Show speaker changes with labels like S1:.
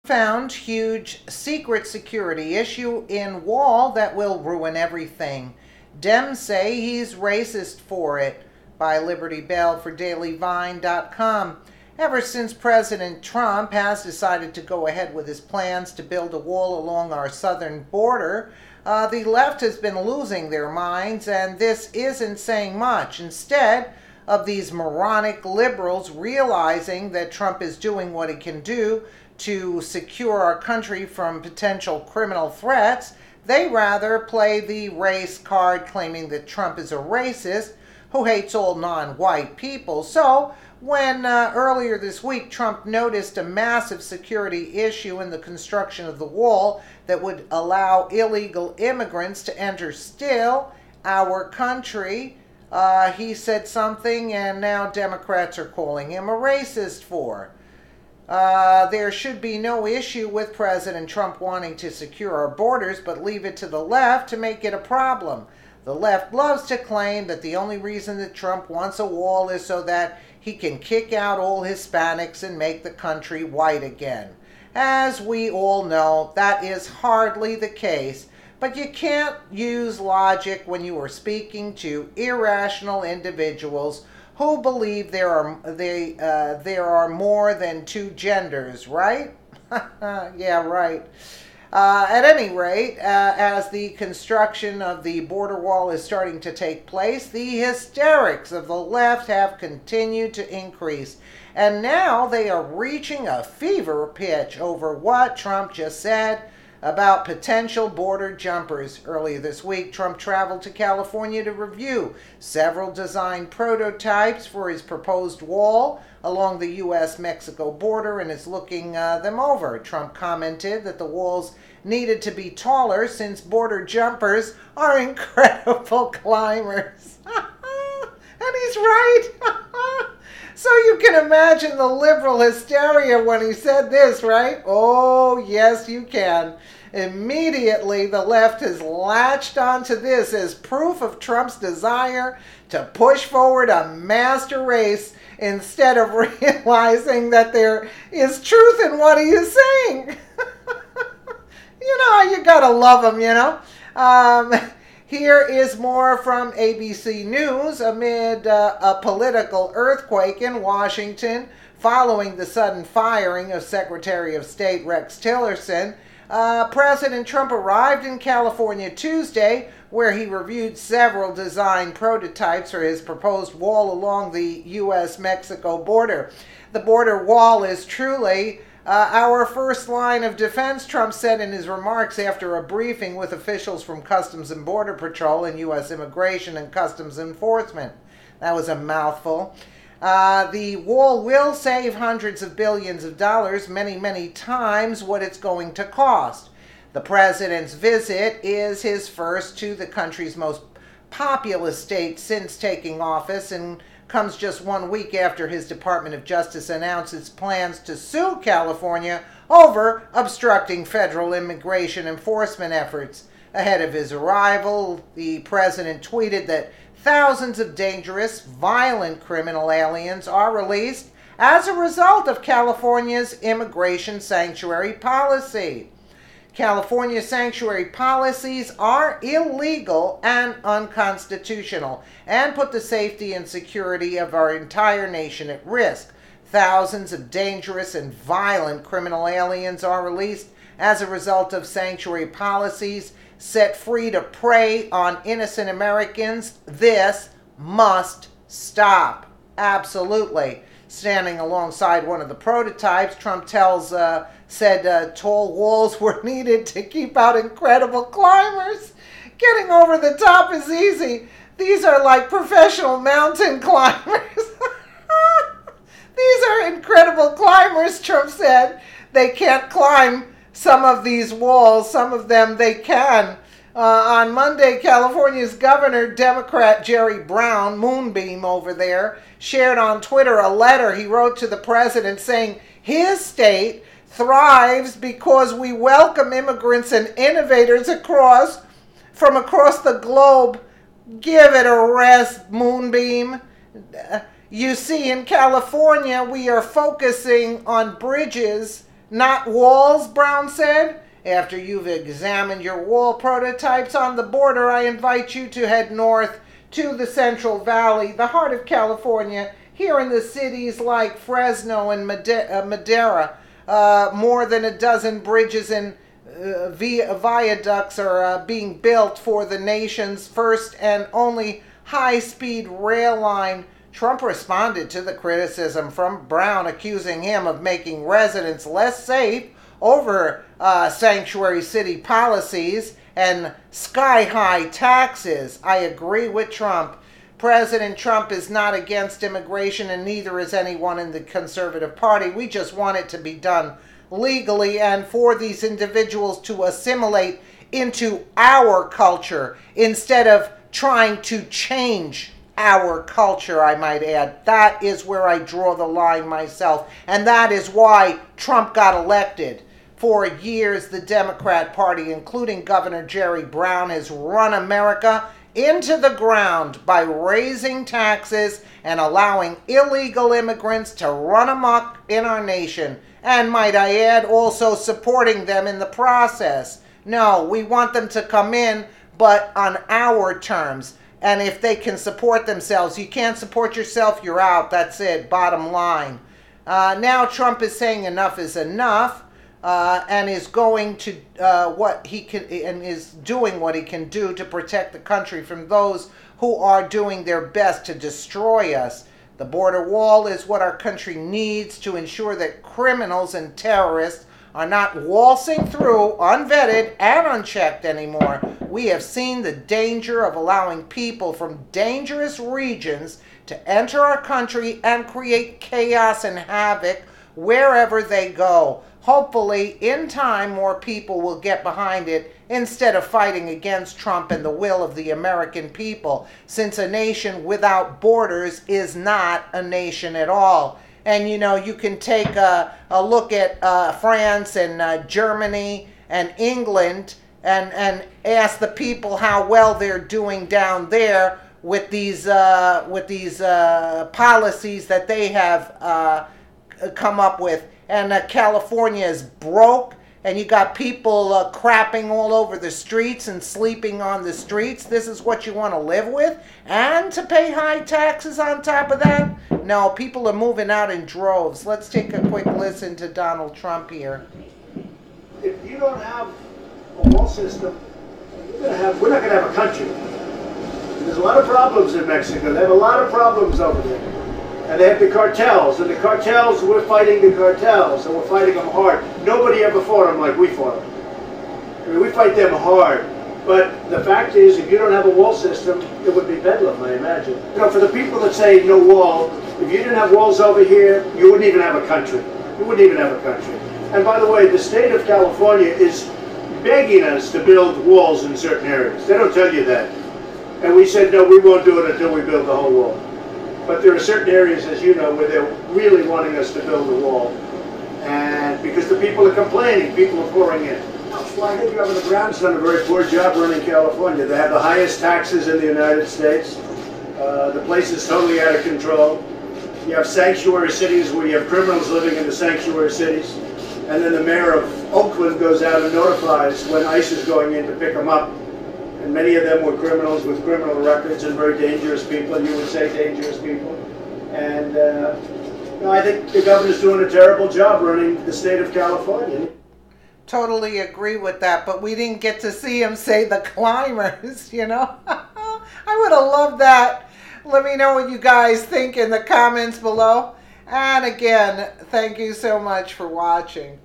S1: Found huge secret security issue in wall that will ruin everything. Dems say he's racist for it. By Liberty Bell for dailyvine.com. Ever since President Trump has decided to go ahead with his plans to build a wall along our southern border, the left has been losing their minds, and this isn't saying much. Instead of these moronic liberals realizing that Trump is doing what he can do to secure our country from potential criminal threats, they rather play the race card, claiming that Trump is a racist who hates all non-white people. So, when earlier this week Trump noticed a massive security issue in the construction of the wall that would allow illegal immigrants to enter still our country, he said something, and now Democrats are calling him a racist for. There should be no issue with President Trump wanting to secure our borders, but leave it to the left to make it a problem. The left loves to claim that the only reason that Trump wants a wall is so that he can kick out all Hispanics and make the country white again. As we all know, that is hardly the case, but you can't use logic when you are speaking to irrational individuals who believe there are more than two genders, right? Yeah, right. At any rate, as the construction of the border wall is starting to take place, the hysterics of the left have continued to increase. And now they are reaching a fever pitch over what Trump just said about potential border jumpers. Earlier this week, Trump traveled to California to review several design prototypes for his proposed wall along the U.S.-Mexico border and is looking them over. Trump commented that the walls needed to be taller since border jumpers are incredible climbers. And he's right. So you can imagine the liberal hysteria when he said this, right? Oh, yes, you can. Immediately, the left has latched onto this as proof of Trump's desire to push forward a master race instead of realizing that there is truth in what he is saying. You gotta love him, Here is more from ABC News. Amid a political earthquake in Washington following the sudden firing of Secretary of State Rex Tillerson, President Trump arrived in California Tuesday, where he reviewed several design prototypes for his proposed wall along the U.S.-Mexico border. The border wall is truly our first line of defense, Trump said in his remarks after a briefing with officials from Customs and Border Patrol and U.S. Immigration and Customs Enforcement. That was a mouthful. The wall will save hundreds of billions of dollars, many, many times what it's going to cost. The president's visit is his first to the country's most populous state since taking office and comes just 1 week after his Department of Justice announced its plans to sue California over obstructing federal immigration enforcement efforts. Ahead of his arrival, the president tweeted that thousands of dangerous, violent criminal aliens are released as a result of California's immigration sanctuary policy. California sanctuary policies are illegal and unconstitutional and put the safety and security of our entire nation at risk. Thousands of dangerous and violent criminal aliens are released as a result of sanctuary policies set free to prey on innocent Americans. This must stop. Absolutely. Standing alongside one of the prototypes, Trump said tall walls were needed to keep out incredible climbers. Getting over the top is easy. These are like professional mountain climbers. These are incredible climbers, Trump said. They can't climb some of these walls. Some of them they can. On Monday, California's Governor, Democrat Jerry Brown, Moonbeam over there, shared on Twitter a letter he wrote to the president saying his state thrives because we welcome immigrants and innovators from across the globe. Give it a rest, Moonbeam. You see, in California, we are focusing on bridges not walls, Brown said. After you've examined your wall prototypes on the border, I invite you to head north to the Central Valley, the heart of California, here in the cities like Fresno and Madera. More than a dozen bridges and viaducts are being built for the nation's first and only high-speed rail line. Trump responded to the criticism from Brown, accusing him of making residents less safe over sanctuary city policies and sky-high taxes. I agree with Trump. President Trump is not against immigration, and neither is anyone in the Conservative Party. We just want it to be done legally and for these individuals to assimilate into our culture instead of trying to change our culture, I might add. That is where I draw the line myself, and that is why Trump got elected. For years, the Democrat Party, including Governor Jerry Brown, has run America into the ground by raising taxes and allowing illegal immigrants to run amok in our nation. And might I add, also supporting them in the process. No, we want them to come in, but on our terms. And if they can support themselves, you can't support yourself, you're out. That's it, bottom line. Now Trump is saying enough is enough. And is going to what he can and is doing what he can do to protect the country from those who are doing their best to destroy us. The border wall is what our country needs to ensure that criminals and terrorists are not waltzing through unvetted and unchecked anymore. We have seen the danger of allowing people from dangerous regions to enter our country and create chaos and havoc wherever they go. Hopefully, in time, more people will get behind it instead of fighting against Trump and the will of the American people, since a nation without borders is not a nation at all. And, you know, you can take a look at France and Germany and England and ask the people how well they're doing down there with these policies that they have come up with. And California is broke, and you got people crapping all over the streets and sleeping on the streets. This is what you want to live with? And to pay high taxes on top of that? No, people are moving out in droves. Let's take a quick listen to Donald Trump here.
S2: If you don't have a wall system, we're not going to have a country. There's a lot of problems in Mexico. They have a lot of problems over there. And they have the cartels, and the cartels, we're fighting the cartels, and we're fighting them hard. Nobody ever fought them like we fought them. I mean, we fight them hard. But the fact is, if you don't have a wall system, it would be bedlam, I imagine. You know, for the people that say no wall, if you didn't have walls over here, you wouldn't even have a country. You wouldn't even have a country. And by the way, the state of California is begging us to build walls in certain areas. They don't tell you that. And we said, no, we won't do it until we build the whole wall. But there are certain areas, as you know, where they're really wanting us to build a wall. And because the people are complaining, people are pouring in. Well, I think Governor Brown's done a very poor job running California. They have the highest taxes in the United States. The place is totally out of control. You have sanctuary cities where you have criminals living in the sanctuary cities. And then the mayor of Oakland goes out and notifies when ICE is going in to pick them up. And many of them were criminals with criminal records and very dangerous people, you would say dangerous people. And you know, I think the governor's doing a terrible job running the state of California.
S1: Totally agree with that, but we didn't get to see him say the climbers, you know. I would have loved that. Let me know what you guys think in the comments below. And again, thank you so much for watching.